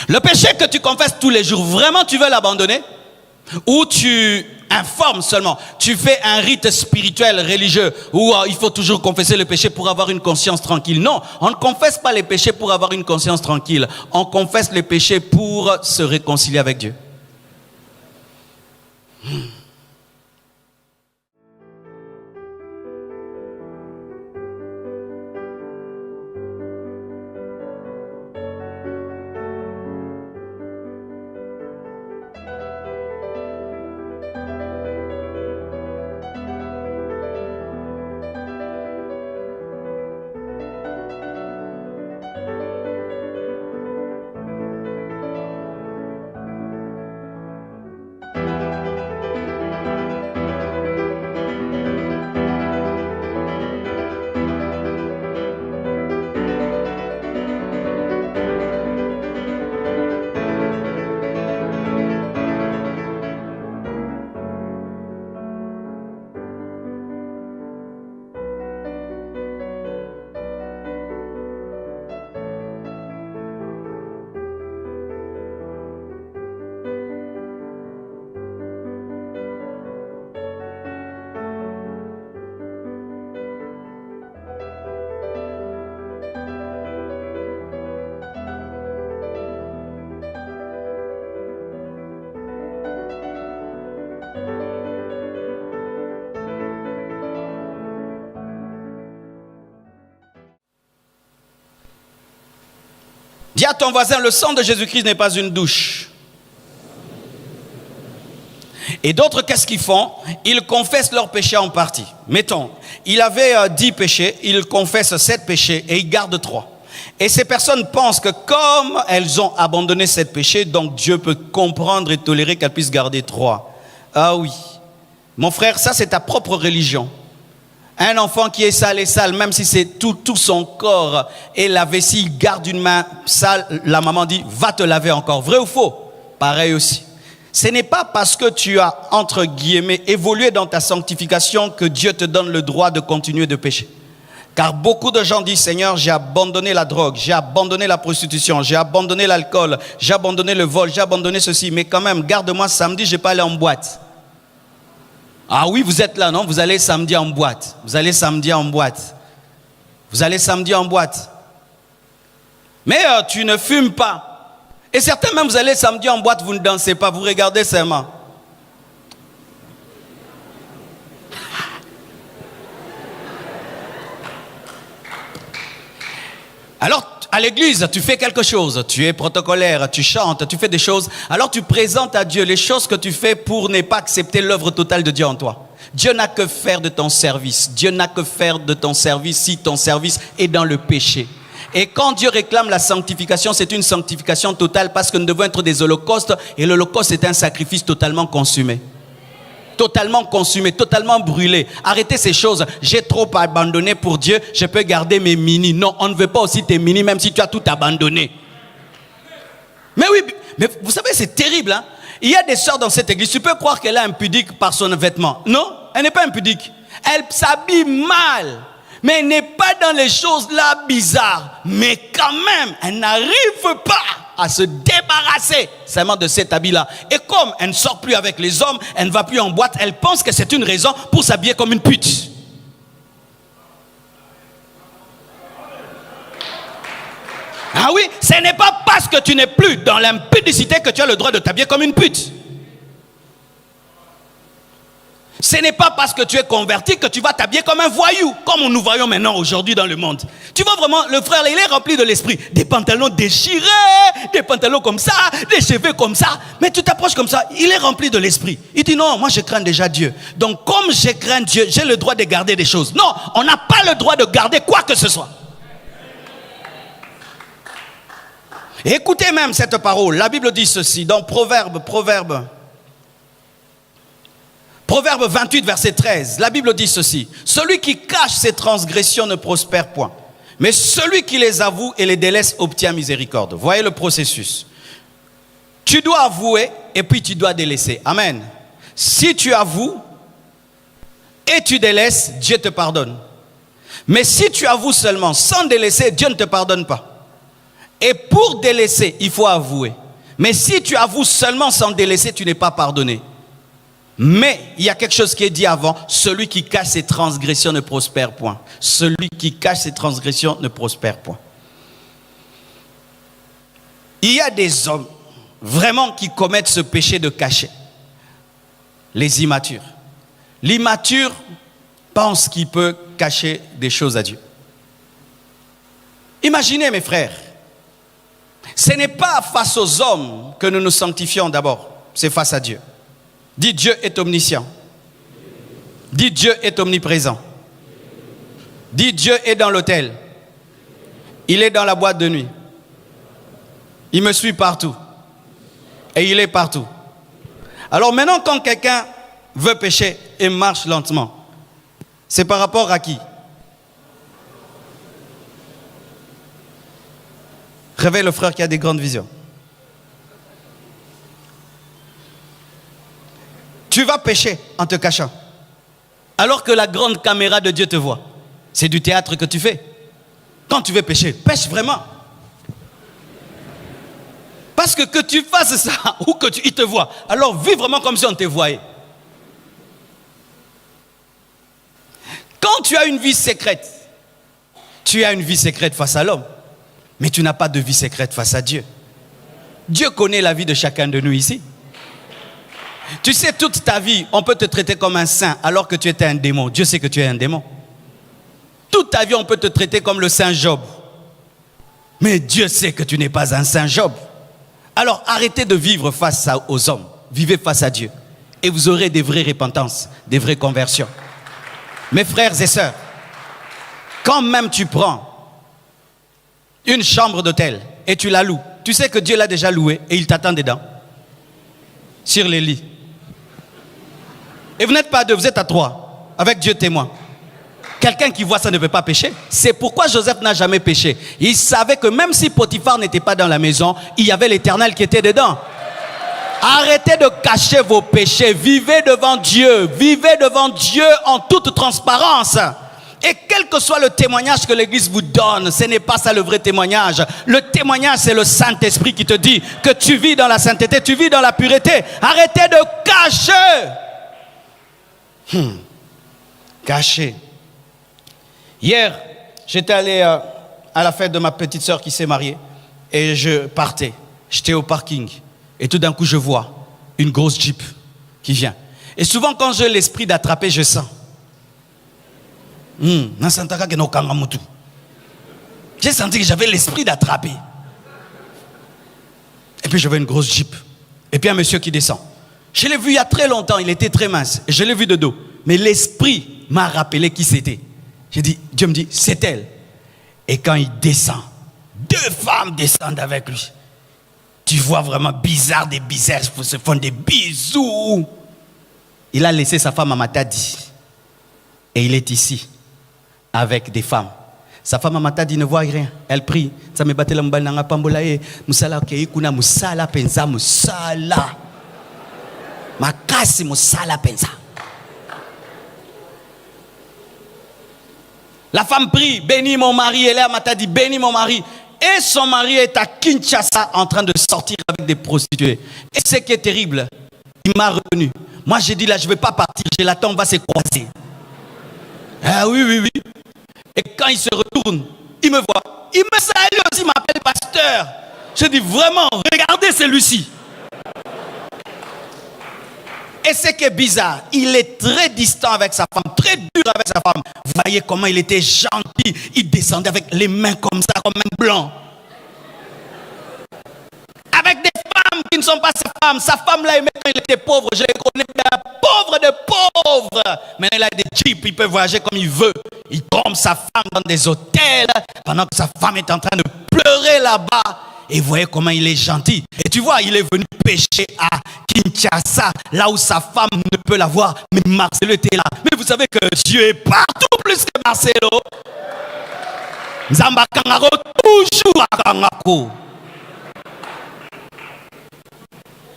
Le péché que tu confesses tous les jours, vraiment tu veux l'abandonner? Ou tu informes seulement? Tu fais un rite spirituel, religieux, où il faut toujours confesser le péché pour avoir une conscience tranquille. Non, on ne confesse pas les péchés pour avoir une conscience tranquille. On confesse les péchés pour se réconcilier avec Dieu. Dis à ton voisin, le sang de Jésus-Christ n'est pas une douche. Et d'autres, qu'est-ce qu'ils font? Ils confessent leurs péchés en partie. Mettons, il avait 10 péchés, ils confessent 7 péchés et ils gardent 3. Et ces personnes pensent que comme elles ont abandonné 7 péchés, donc Dieu peut comprendre et tolérer qu'elles puissent garder 3. Ah oui. Mon frère, ça c'est ta propre religion. Un enfant qui est sale, même si c'est tout son corps et la vessie, il garde une main sale, la maman dit, va te laver encore. Vrai ou faux? Pareil aussi. Ce n'est pas parce que tu as, entre guillemets, évolué dans ta sanctification que Dieu te donne le droit de continuer de pécher. Car beaucoup de gens disent, Seigneur, j'ai abandonné la drogue, j'ai abandonné la prostitution, j'ai abandonné l'alcool, j'ai abandonné le vol, j'ai abandonné ceci. Mais quand même, garde-moi samedi, je ne vais pas aller en boîte. Ah oui, vous êtes là, non? Vous allez samedi en boîte. Vous allez samedi en boîte. Vous allez samedi en boîte. Mais tu ne fumes pas. Et certains même, vous allez samedi en boîte, vous ne dansez pas, vous regardez seulement. Alors, à l'église, tu fais quelque chose, tu es protocolaire, tu chantes, tu fais des choses. Alors tu présentes à Dieu les choses que tu fais pour ne pas accepter l'œuvre totale de Dieu en toi. Dieu n'a que faire de ton service. Dieu n'a que faire de ton service si ton service est dans le péché. Et quand Dieu réclame la sanctification, c'est une sanctification totale parce que nous devons être des holocaustes et l'holocauste est un sacrifice totalement consumé. Totalement consumé, totalement brûlé. Arrêtez ces choses. J'ai trop abandonné pour Dieu, je peux garder mes mini. Non, on ne veut pas aussi tes mini même si tu as tout abandonné. Mais oui, mais vous savez, c'est terrible. Hein? Il y a des sœurs dans cette église, tu peux croire qu'elle est impudique par son vêtement. Non, elle n'est pas impudique. Elle s'habille mal. Mais elle n'est pas dans les choses là bizarres. Mais quand même, elle n'arrive pas à se débarrasser seulement de cet habit-là. Et comme elle ne sort plus avec les hommes, elle ne va plus en boîte, elle pense que c'est une raison pour s'habiller comme une pute. Ah oui, ce n'est pas parce que tu n'es plus dans l'impudicité que tu as le droit de t'habiller comme une pute. Ce n'est pas parce que tu es converti que tu vas t'habiller comme un voyou, comme nous voyons maintenant aujourd'hui dans le monde. Tu vois vraiment, le frère, il est rempli de l'esprit. Des pantalons déchirés, des pantalons comme ça, des cheveux comme ça. Mais tu t'approches comme ça, il est rempli de l'esprit. Il dit non, moi je crains déjà Dieu. Donc comme je crains Dieu, j'ai le droit de garder des choses. Non, on n'a pas le droit de garder quoi que ce soit. Et écoutez même cette parole. La Bible dit ceci dans Proverbe 28, verset 13, la Bible dit ceci. Celui qui cache ses transgressions ne prospère point. Mais celui qui les avoue et les délaisse obtient miséricorde. Voyez le processus. Tu dois avouer et puis tu dois délaisser. Amen. Si tu avoues et tu délaisses, Dieu te pardonne. Mais si tu avoues seulement sans délaisser, Dieu ne te pardonne pas. Et pour délaisser, il faut avouer. Mais si tu avoues seulement sans délaisser, tu n'es pas pardonné. Mais il y a quelque chose qui est dit avant, celui qui cache ses transgressions ne prospère point. Celui qui cache ses transgressions ne prospère point. Il y a des hommes vraiment qui commettent ce péché de cacher. Les immatures. L'immature pense qu'il peut cacher des choses à Dieu. Imaginez mes frères, ce n'est pas face aux hommes que nous nous sanctifions d'abord, c'est face à Dieu. Dis Dieu est omniscient. Dis Dieu est omniprésent. Dis Dieu est dans l'autel. Il est dans la boîte de nuit. Il me suit partout. Et il est partout. Alors maintenant quand quelqu'un veut pécher et marche lentement, c'est par rapport à qui? Réveille le frère qui a des grandes visions. Tu vas pécher en te cachant. Alors que la grande caméra de Dieu te voit. C'est du théâtre que tu fais. Quand tu veux pécher, pêche vraiment. Parce que tu fasses ça ou que il te voit, alors vis vraiment comme si on te voyait. Quand tu as une vie secrète, tu as une vie secrète face à l'homme. Mais tu n'as pas de vie secrète face à Dieu. Dieu connaît la vie de chacun de nous ici. Tu sais, toute ta vie, on peut te traiter comme un saint alors que tu étais un démon. Dieu sait que tu es un démon. Toute ta vie, on peut te traiter comme le saint Job. Mais Dieu sait que tu n'es pas un saint Job. Alors arrêtez de vivre face aux hommes. Vivez face à Dieu. Et vous aurez des vraies repentances, des vraies conversions. Mes frères et sœurs, quand même tu prends une chambre d'hôtel et tu la loues, tu sais que Dieu l'a déjà louée et il t'attend dedans. Sur les lits. Et vous n'êtes pas à deux, vous êtes à trois. Avec Dieu témoin. Quelqu'un qui voit ça ne peut pas pécher. C'est pourquoi Joseph n'a jamais péché. Il savait que même si Potiphar n'était pas dans la maison, il y avait l'Éternel qui était dedans. Arrêtez de cacher vos péchés. Vivez devant Dieu. Vivez devant Dieu en toute transparence. Et quel que soit le témoignage que l'Église vous donne, ce n'est pas ça le vrai témoignage. Le témoignage, c'est le Saint-Esprit qui te dit que tu vis dans la sainteté, tu vis dans la pureté. Arrêtez de cacher. Cacher. Hier, j'étais allé à la fête de ma petite sœur qui s'est mariée et je partais. J'étais au parking et tout d'un coup, je vois une grosse Jeep qui vient. Et souvent, quand j'ai l'esprit d'attraper, je sens. J'ai senti que j'avais l'esprit d'attraper. Et puis, je vois une grosse Jeep. Et puis, un monsieur qui descend. Je l'ai vu il y a très longtemps, il était très mince. Et je l'ai vu de dos. Mais l'esprit m'a rappelé qui c'était. J'ai dit, Dieu me dit, c'est elle. Et quand il descend, 2 femmes descendent avec lui. Tu vois vraiment bizarre, des bizarres, ils se font des bisous. Il a laissé sa femme à Matadi. Et il est ici, avec des femmes. Sa femme à Matadi ne voit rien. Elle prie. Ça me battait la mbalanga pambolae. Musala keikuna musala penza musala. Makasi musala penza. La femme prie, bénis mon mari. Elle est à Matadi, bénis mon mari. Et son mari est à Kinshasa en train de sortir avec des prostituées. Et ce qui est terrible, il m'a retenu. Moi j'ai dit là, je ne vais pas partir, je l'attends, on va se croiser. Ah oui. Et quand il se retourne, il me voit. Il me salue aussi, il m'appelle pasteur. Je dis vraiment, regardez celui-ci. Et ce qui est bizarre, il est très distant avec sa femme, très dur avec sa femme. Vous voyez comment il était gentil. Il descendait avec les mains comme ça, comme un blanc. Avec des femmes qui ne sont pas ses femmes. Sa femme là, quand il était pauvre, je les connais bien, pauvre de pauvre. Maintenant, il a des jeeps, il peut voyager comme il veut. Il trompe sa femme dans des hôtels, pendant que sa femme est en train de pleurer là-bas. Et vous voyez comment il est gentil. Et tu vois, il est venu pêcher à Kinshasa, là où sa femme ne peut la voir. Mais Marcelo était là. Mais vous savez que Dieu est partout plus que Marcelo. Nzamba Kangaro, toujours à Kangako.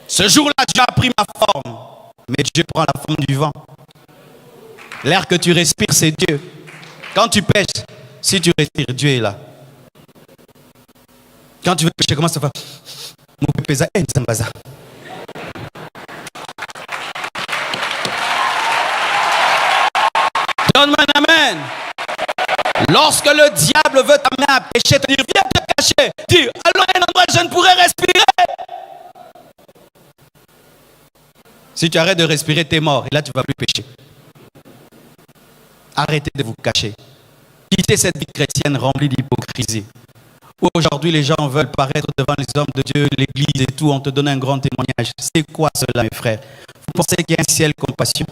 Ce jour-là, Dieu a pris ma forme. Mais Dieu prend la forme du vent. L'air que tu respires, c'est Dieu. Quand tu pêches, si tu respires, Dieu est là. Quand tu veux pêcher, comment ça va? Donne-moi un amen. Lorsque le diable veut t'amener à pécher, te dire viens te cacher, dis allons à un endroit où je ne pourrai respirer. Si tu arrêtes de respirer, tu es mort et là tu ne vas plus pécher. Arrêtez de vous cacher. Quittez cette vie chrétienne remplie d'hypocrisie. Aujourd'hui, les gens veulent paraître devant les hommes de Dieu, l'église et tout, on te donne un grand témoignage. C'est quoi cela, mes frères? Vous pensez qu'il y a un ciel compassion?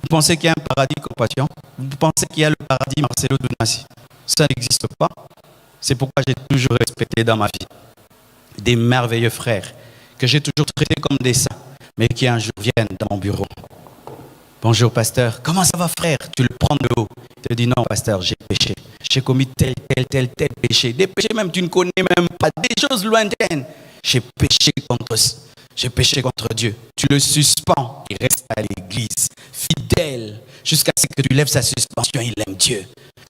Vous pensez qu'il y a un paradis compassion? Vous pensez qu'il y a le paradis Marcelo Dunassi? Ça n'existe pas. C'est pourquoi j'ai toujours respecté dans ma vie des merveilleux frères que j'ai toujours traités comme des saints, mais qui un jour viennent dans mon bureau. Bonjour pasteur, comment ça va frère? Tu le prends de haut. Il te dit non pasteur, j'ai péché. J'ai commis tel péché. Des péchés même tu ne connais même pas. Des choses lointaines. J'ai péché contre Dieu. Tu le suspends. Il reste à l'église. Fidèle. Jusqu'à ce que tu lèves sa suspension. Il aime Dieu.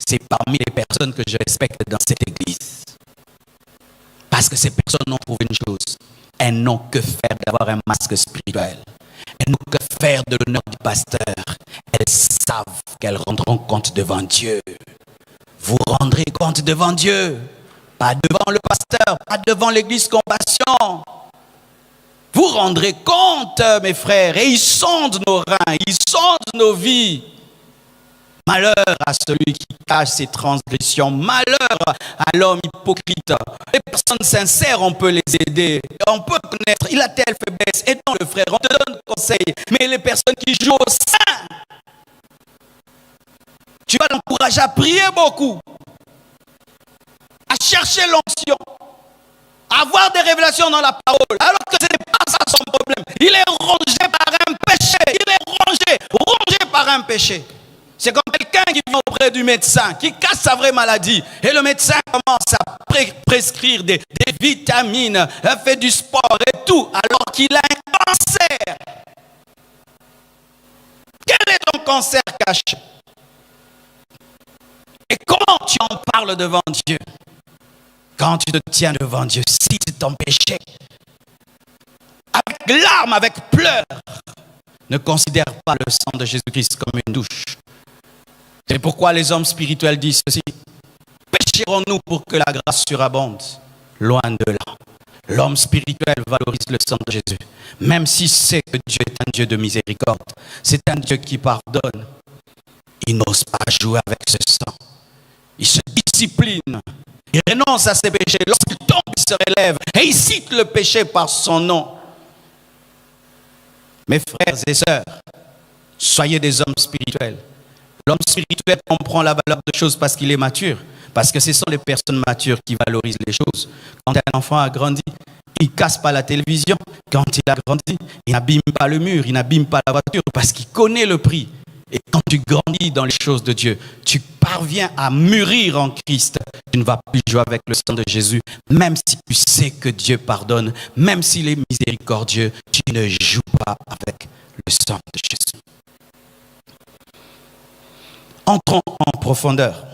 C'est parmi les personnes que je respecte dans cette église. Parce que ces personnes ont prouvé une chose. Elles n'ont que faire d'avoir un masque spirituel. Elles n'ont que faire de l'honneur du pasteur. Elles savent qu'elles rendront compte devant Dieu. Vous rendrez compte devant Dieu. Pas devant le pasteur, pas devant l'église Compassion. Vous rendrez compte, mes frères, et ils sondent nos reins, ils sondent nos vies. Malheur à celui qui cache ses transgressions. Malheur à l'homme hypocrite. Les personnes sincères, on peut les aider. On peut connaître, il a telle faiblesse. Aidons le frère, on te donne conseil. Mais les personnes qui jouent au sein, tu vas l'encourager à prier beaucoup, à chercher l'onction, à avoir des révélations dans la parole, alors que ce n'est pas ça son problème. Il est rongé par un péché. Il est rongé par un péché. C'est comme quelqu'un qui vient auprès du médecin, qui casse sa vraie maladie. Et le médecin commence à prescrire des vitamines, fait du sport et tout, alors qu'il a un cancer. Quel est ton cancer caché? Et comment tu en parles devant Dieu? Quand tu te tiens devant Dieu, si c'est ton péché, avec larmes, avec pleurs, ne considère pas le sang de Jésus-Christ comme une douche. C'est pourquoi les hommes spirituels disent ceci: pécherons-nous pour que la grâce surabonde? Loin de là. L'homme spirituel valorise le sang de Jésus, même s'il sait que Dieu est un Dieu de miséricorde. C'est un Dieu qui pardonne. Il n'ose pas jouer avec ce sang. Il se discipline. Il renonce à ses péchés. Lorsqu'il tombe, il se relève et il cite le péché par son nom. Mes frères et sœurs, soyez des hommes spirituels. L'homme spirituel comprend la valeur de choses parce qu'il est mature. Parce que ce sont les personnes matures qui valorisent les choses. Quand un enfant a grandi, il ne casse pas la télévision. Quand il a grandi, il n'abîme pas le mur, il n'abîme pas la voiture parce qu'il connaît le prix. Et quand tu grandis dans les choses de Dieu, tu parviens à mûrir en Christ. Tu ne vas plus jouer avec le sang de Jésus, même si tu sais que Dieu pardonne, même s'il est miséricordieux, tu ne joues pas avec le sang de Jésus. Entrons en profondeur.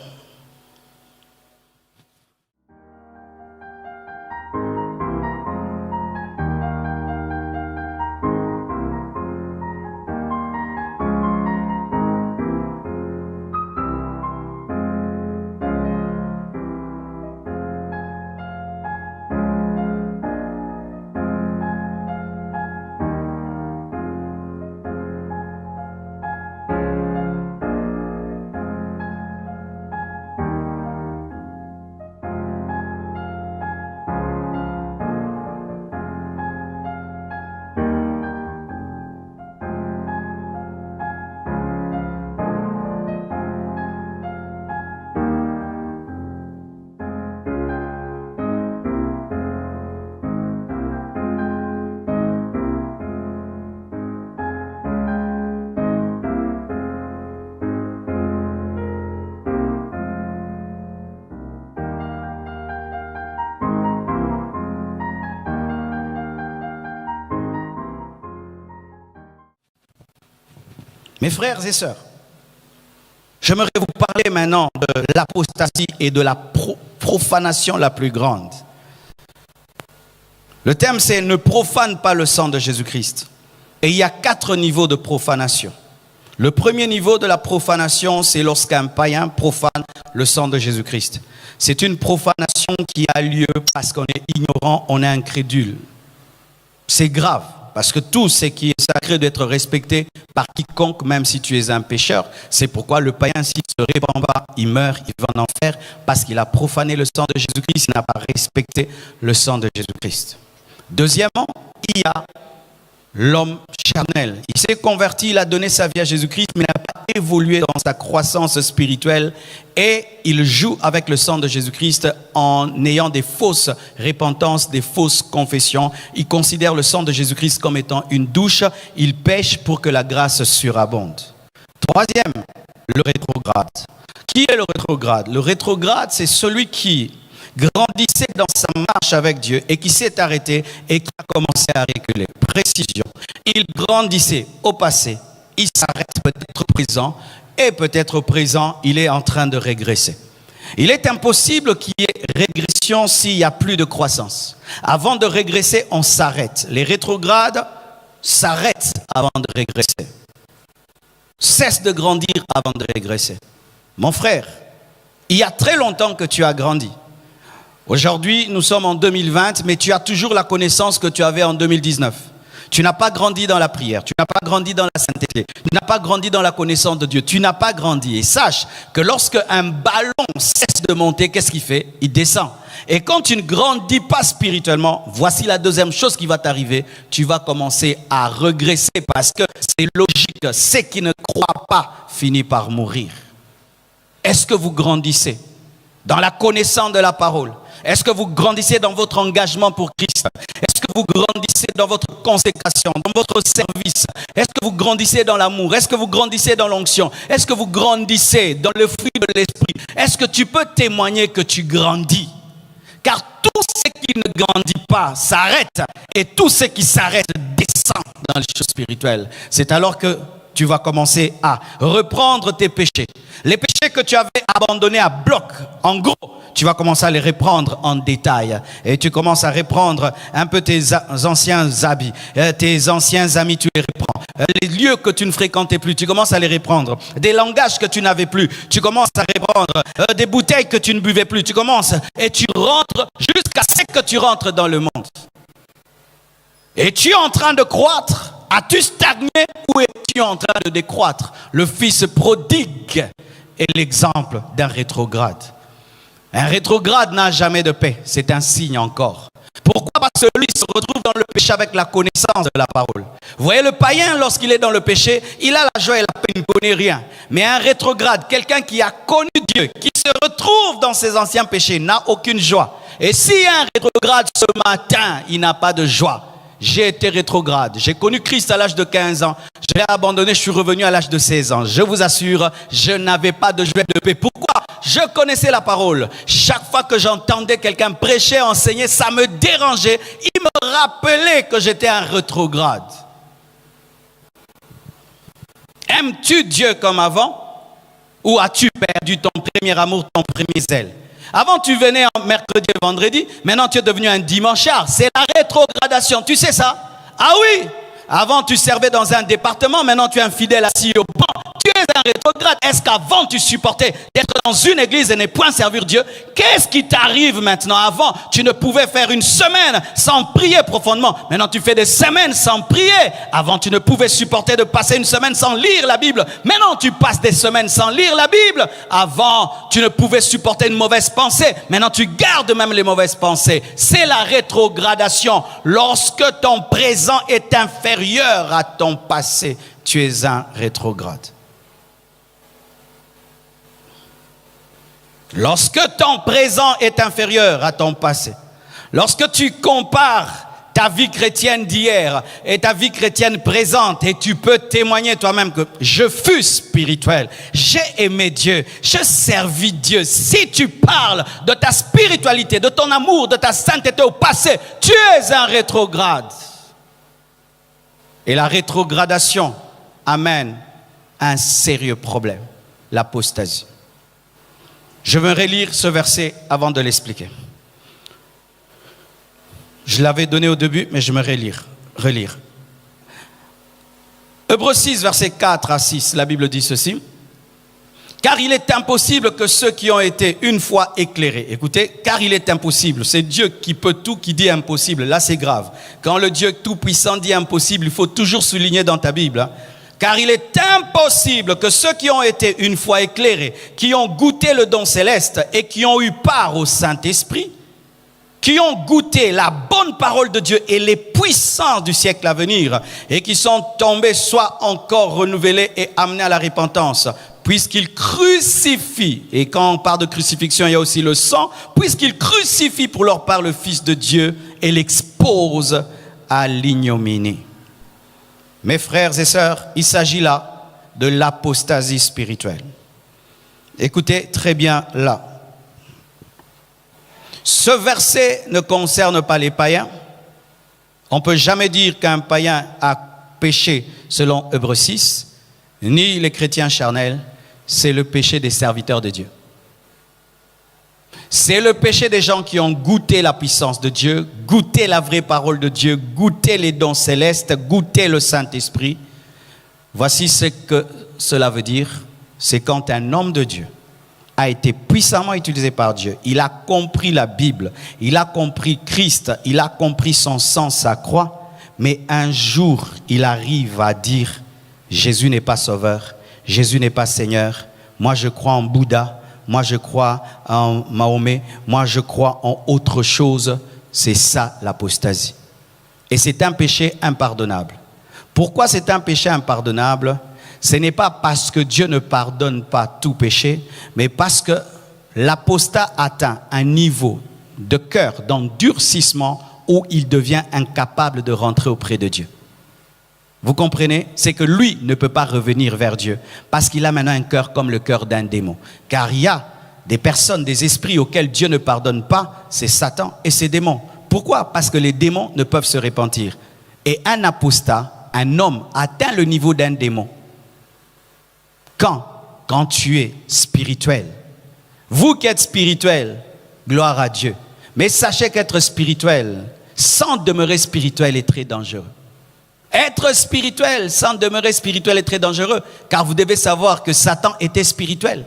Mes frères et sœurs, j'aimerais vous parler maintenant de l'apostasie et de la profanation la plus grande. Le thème c'est « Ne profane pas le sang de Jésus-Christ ». Et il y a 4 niveaux de profanation. Le premier niveau de la profanation, c'est lorsqu'un païen profane le sang de Jésus-Christ. C'est une profanation qui a lieu parce qu'on est ignorant, on est incrédule. C'est grave. Parce que tout ce qui est sacré doit être respecté par quiconque, même si tu es un pécheur. C'est pourquoi le païen, s'il ne se répand pas, il meurt, il va en enfer, parce qu'il a profané le sang de Jésus-Christ, il n'a pas respecté le sang de Jésus-Christ. Deuxièmement, il y a l'homme charnel. Il s'est converti, il a donné sa vie à Jésus-Christ, mais il n'a pas évolué dans sa croissance spirituelle et il joue avec le sang de Jésus-Christ en ayant des fausses repentances, des fausses confessions. Il considère le sang de Jésus-Christ comme étant une douche. Il pêche pour que la grâce surabonde. Troisième, le rétrograde. Qui est le rétrograde? Le rétrograde, c'est celui qui grandissait dans sa marche avec Dieu et qui s'est arrêté et qui a commencé à reculer. Précision. Il grandissait au passé, il s'arrête peut-être au présent et peut-être au présent, il est en train de régresser. Il est impossible qu'il y ait régression s'il n'y a plus de croissance. Avant de régresser, on s'arrête. Les rétrogrades s'arrêtent avant de régresser. Cesse de grandir avant de régresser. Mon frère, il y a très longtemps que tu as grandi. Aujourd'hui, nous sommes en 2020, mais tu as toujours la connaissance que tu avais en 2019. Tu n'as pas grandi dans la prière, tu n'as pas grandi dans la sainteté, tu n'as pas grandi dans la connaissance de Dieu, tu n'as pas grandi. Et sache que lorsque un ballon cesse de monter, qu'est-ce qu'il fait? Il descend. Et quand tu ne grandis pas spirituellement, voici la deuxième chose qui va t'arriver. Tu vas commencer à regresser parce que c'est logique. Ceux qui ne croient pas finissent par mourir. Est-ce que vous grandissez dans la connaissance de la parole? Est-ce que vous grandissez dans votre engagement pour Christ? Est-ce que vous grandissez dans votre consécration, dans votre service? Est-ce que vous grandissez dans l'amour? Est-ce que vous grandissez dans l'onction? Est-ce que vous grandissez dans le fruit de l'esprit? Est-ce que tu peux témoigner que tu grandis? Car tout ce qui ne grandit pas s'arrête et tout ce qui s'arrête descend dans les choses spirituelles. C'est alors que tu vas commencer à reprendre tes péchés. Les péchés que tu avais abandonnés à bloc, en gros, tu vas commencer à les reprendre en détail. Et tu commences à reprendre un peu tes anciens habits, tes anciens amis, tu les reprends. Les lieux que tu ne fréquentais plus, tu commences à les reprendre. Des langages que tu n'avais plus, tu commences à reprendre. Des bouteilles que tu ne buvais plus, tu commences et tu rentres jusqu'à ce que tu rentres dans le monde. Et tu es en train de croître. As-tu stagné ou es-tu en train de décroître? Le fils prodigue est l'exemple d'un rétrograde. Un rétrograde n'a jamais de paix. C'est un signe encore. Pourquoi? Parce que lui se retrouve dans le péché avec la connaissance de la parole. Vous voyez, le païen, lorsqu'il est dans le péché, il a la joie et la paix, il ne connaît rien. Mais un rétrograde, quelqu'un qui a connu Dieu, qui se retrouve dans ses anciens péchés, n'a aucune joie. Et si un rétrograde ce matin, il n'a pas de joie. J'ai été rétrograde. J'ai connu Christ à l'âge de 15 ans. Je l'ai abandonné, je suis revenu à l'âge de 16 ans. Je vous assure, je n'avais pas de joie de paix. Pourquoi? Je connaissais la parole. Chaque fois que j'entendais quelqu'un prêcher, enseigner, ça me dérangeait. Il me rappelait que j'étais un rétrograde. Aimes-tu Dieu comme avant? Ou as-tu perdu ton premier amour, ton premier zèle? Avant, tu venais en mercredi et vendredi. Maintenant, tu es devenu un dimanchard. C'est la rétrogradation. Tu sais ça? Ah oui! Avant, tu servais dans un département. Maintenant, tu es un fidèle assis au banc. Tu es un rétrograde. Est-ce qu'avant, tu supportais d'être dans une église et ne point servir Dieu? Qu'est-ce qui t'arrive maintenant? Avant, tu ne pouvais faire une semaine sans prier profondément. Maintenant, tu fais des semaines sans prier. Avant, tu ne pouvais supporter de passer une semaine sans lire la Bible. Maintenant, tu passes des semaines sans lire la Bible. Avant, tu ne pouvais supporter une mauvaise pensée. Maintenant, tu gardes même les mauvaises pensées. C'est la rétrogradation. Lorsque ton présent est inférieur à ton passé, tu es un rétrograde. Lorsque ton présent est inférieur à ton passé, lorsque tu compares ta vie chrétienne d'hier et ta vie chrétienne présente, et tu peux témoigner toi-même que je fus spirituel, j'ai aimé Dieu, je servis Dieu. Si tu parles de ta spiritualité, de ton amour, de ta sainteté au passé, tu es un rétrograde. Et la rétrogradation amène un sérieux problème, l'apostasie. Je veux relire ce verset avant de l'expliquer. Je l'avais donné au début, mais je vais relire. Hébreux 6, versets 4 à 6, la Bible dit ceci. Car il est impossible que ceux qui ont été une fois éclairés, écoutez, car il est impossible, c'est Dieu qui peut tout, qui dit impossible, là c'est grave. Quand le Dieu tout-puissant dit impossible, il faut toujours souligner dans ta Bible, hein. Car il est impossible que ceux qui ont été une fois éclairés, qui ont goûté le don céleste et qui ont eu part au Saint-Esprit, qui ont goûté la bonne parole de Dieu et les puissances du siècle à venir, et qui sont tombés, soient encore renouvelés et amenés à la repentance, puisqu'ils crucifient, et quand on parle de crucifixion, il y a aussi le sang, puisqu'ils crucifient pour leur part le Fils de Dieu et l'exposent à l'ignominie. Mes frères et sœurs, il s'agit là de l'apostasie spirituelle. Écoutez très bien là. Ce verset ne concerne pas les païens. On ne peut jamais dire qu'un païen a péché selon Hébreux 6, ni les chrétiens charnels. C'est le péché des serviteurs de Dieu. C'est le péché des gens qui ont goûté la puissance de Dieu, goûté la vraie parole de Dieu, goûté les dons célestes, goûté le Saint-Esprit. Voici ce que cela veut dire. C'est quand un homme de Dieu a été puissamment utilisé par Dieu. Il a compris la Bible, il a compris Christ, il a compris son sang, sa croix. mais un jour, il arrive à dire, Jésus n'est pas sauveur, Jésus n'est pas Seigneur, moi je crois en Bouddha, moi je crois en Mahomet, moi je crois en autre chose, c'est ça l'apostasie. Et c'est un péché impardonnable. Pourquoi c'est un péché impardonnable? Ce n'est pas parce que Dieu ne pardonne pas tout péché, mais parce que l'apostat atteint un niveau de cœur, d'endurcissement, où il devient incapable de rentrer auprès de Dieu. Vous comprenez? C'est que lui ne peut pas revenir vers Dieu, parce qu'il a maintenant un cœur comme le cœur d'un démon. Car il y a des personnes, des esprits auxquels Dieu ne pardonne pas, c'est Satan et ses démons. Pourquoi? Parce que les démons ne peuvent se repentir. Et un apostat, un homme, atteint le niveau d'un démon. Quand tu es spirituel. Vous qui êtes spirituel, gloire à Dieu. Mais sachez qu'être spirituel, sans demeurer spirituel, est très dangereux. Être spirituel, sans demeurer spirituel, est très dangereux. Car vous devez savoir que Satan était spirituel.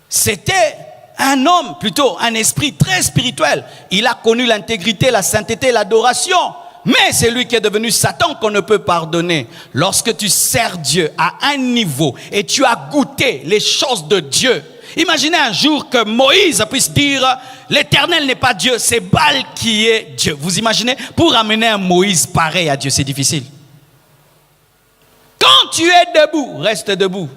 C'était un homme, plutôt un esprit très spirituel. Il a connu l'intégrité, la sainteté, l'adoration. Mais c'est lui qui est devenu Satan qu'on ne peut pardonner. Lorsque tu sers Dieu à un niveau et tu as goûté les choses de Dieu. Imaginez un jour que Moïse puisse dire « L'Éternel n'est pas Dieu, c'est Baal qui est Dieu ». Vous imaginez? Pour amener un Moïse pareil à Dieu, c'est difficile. Quand tu es debout, reste debout.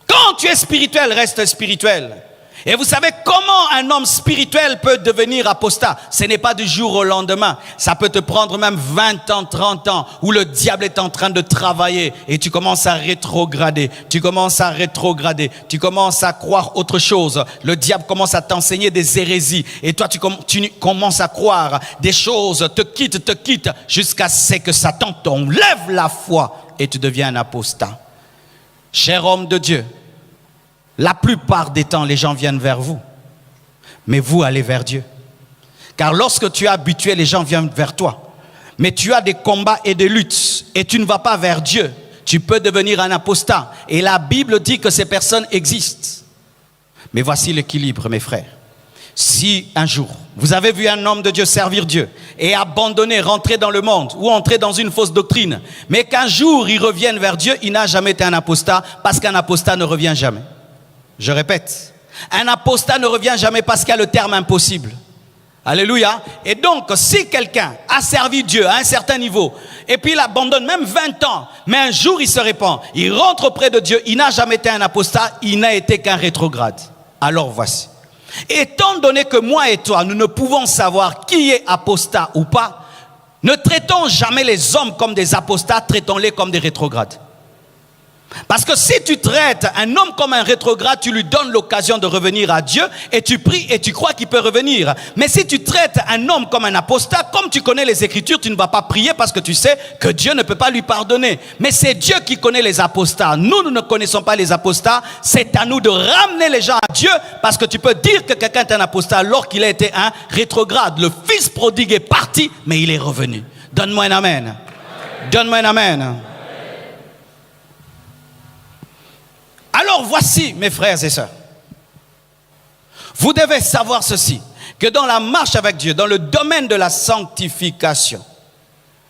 Quand tu es spirituel, reste spirituel. Et vous savez comment un homme spirituel peut devenir apostat? Ce n'est pas du jour au lendemain. Ça peut te prendre même 20 ans, 30 ans, où le diable est en train de travailler et tu commences à rétrograder. Tu commences à rétrograder. Tu commences à croire autre chose. Le diable commence à t'enseigner des hérésies. Et toi, tu commences à croire des choses, te quitte, jusqu'à ce que Satan t'enlève la foi et tu deviens un apostat. Cher homme de Dieu, la plupart des temps, les gens viennent vers vous. Mais vous allez vers Dieu. Car lorsque tu es habitué, les gens viennent vers toi. Mais tu as des combats et des luttes. Et tu ne vas pas vers Dieu. Tu peux devenir un apostat. Et la Bible dit que ces personnes existent. Mais voici l'équilibre, mes frères. Si un jour, vous avez vu un homme de Dieu servir Dieu et abandonner, rentrer dans le monde ou entrer dans une fausse doctrine, mais qu'un jour il revienne vers Dieu, il n'a jamais été un apostat parce qu'un apostat ne revient jamais. Je répète, un apostat ne revient jamais parce qu'il y a le terme impossible. Alléluia. Et donc, si quelqu'un a servi Dieu à un certain niveau, et puis il abandonne même 20 ans, mais un jour il se répand, il rentre auprès de Dieu, il n'a jamais été un apostat, il n'a été qu'un rétrograde. Alors voici. Étant donné que moi et toi, nous ne pouvons savoir qui est apostat ou pas, ne traitons jamais les hommes comme des apostats, traitons-les comme des rétrogrades. Parce que si tu traites un homme comme un rétrograde, tu lui donnes l'occasion de revenir à Dieu et tu pries et tu crois qu'il peut revenir. Mais si tu traites un homme comme un apostat, comme tu connais les Écritures, tu ne vas pas prier parce que tu sais que Dieu ne peut pas lui pardonner. Mais c'est Dieu qui connaît les apostats. Nous ne connaissons pas les apostats. C'est à nous de ramener les gens à Dieu parce que tu peux dire que quelqu'un est un apostat alors qu'il a été un rétrograde. Le fils prodigue est parti, mais il est revenu. Donne-moi un amen. Donne-moi un amen. Alors voici, mes frères et sœurs, vous devez savoir ceci, que dans la marche avec Dieu, dans le domaine de la sanctification,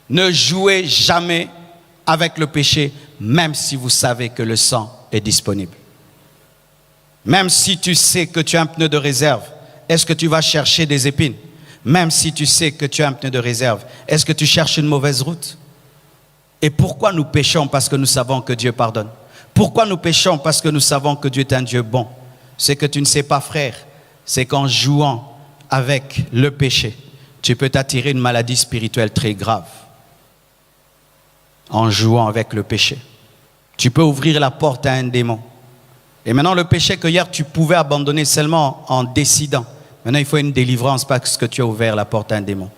ne jouez jamais avec le péché, même si vous savez que le sang est disponible. Même si tu sais que tu as un pneu de réserve, est-ce que tu vas chercher des épines? Même si tu sais que tu as un pneu de réserve, est-ce que tu cherches une mauvaise route? Et pourquoi nous péchons? Parce que nous savons que Dieu pardonne. Pourquoi nous péchons? Parce que nous savons que Dieu est un Dieu bon. Ce que tu ne sais pas, frère, c'est qu'en jouant avec le péché, tu peux t'attirer une maladie spirituelle très grave. En jouant avec le péché. Tu peux ouvrir la porte à un démon. Et maintenant, le péché que hier tu pouvais abandonner seulement en décidant. Maintenant, il faut une délivrance parce que tu as ouvert la porte à un démon.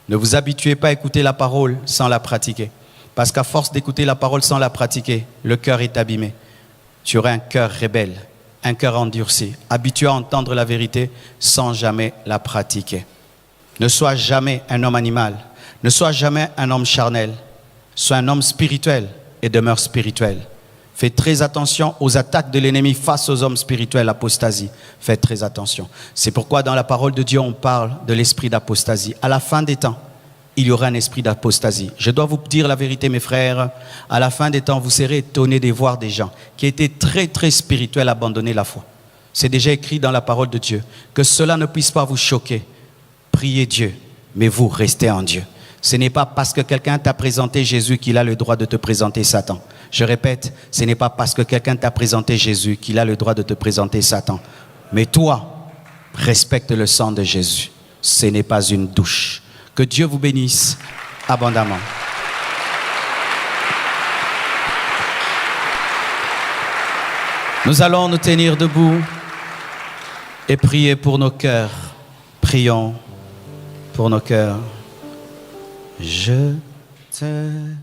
Ne vous habituez pas à écouter la parole sans la pratiquer. Parce qu'à force d'écouter la parole sans la pratiquer, le cœur est abîmé. Tu auras un cœur rebelle, un cœur endurci, habitué à entendre la vérité sans jamais la pratiquer. Ne sois jamais un homme animal, ne sois jamais un homme charnel. Sois un homme spirituel et demeure spirituel. Fais très attention aux attaques de l'ennemi face aux hommes spirituels, apostasie. Faites très attention. C'est pourquoi dans la parole de Dieu, on parle de l'esprit d'apostasie. À la fin des temps, il y aura un esprit d'apostasie. Je dois vous dire la vérité, mes frères. À la fin des temps, vous serez étonnés de voir des gens qui étaient très, très spirituels abandonner la foi. C'est déjà écrit dans la parole de Dieu. Que cela ne puisse pas vous choquer. Priez Dieu, mais vous restez en Dieu. Ce n'est pas parce que quelqu'un t'a présenté Jésus qu'il a le droit de te présenter Satan. Je répète, ce n'est pas parce que quelqu'un t'a présenté Jésus qu'il a le droit de te présenter Satan. Mais toi, respecte le sang de Jésus. Ce n'est pas une douche. Que Dieu vous bénisse abondamment. Nous allons nous tenir debout et prier pour nos cœurs. Prions pour nos cœurs. Je t'aime.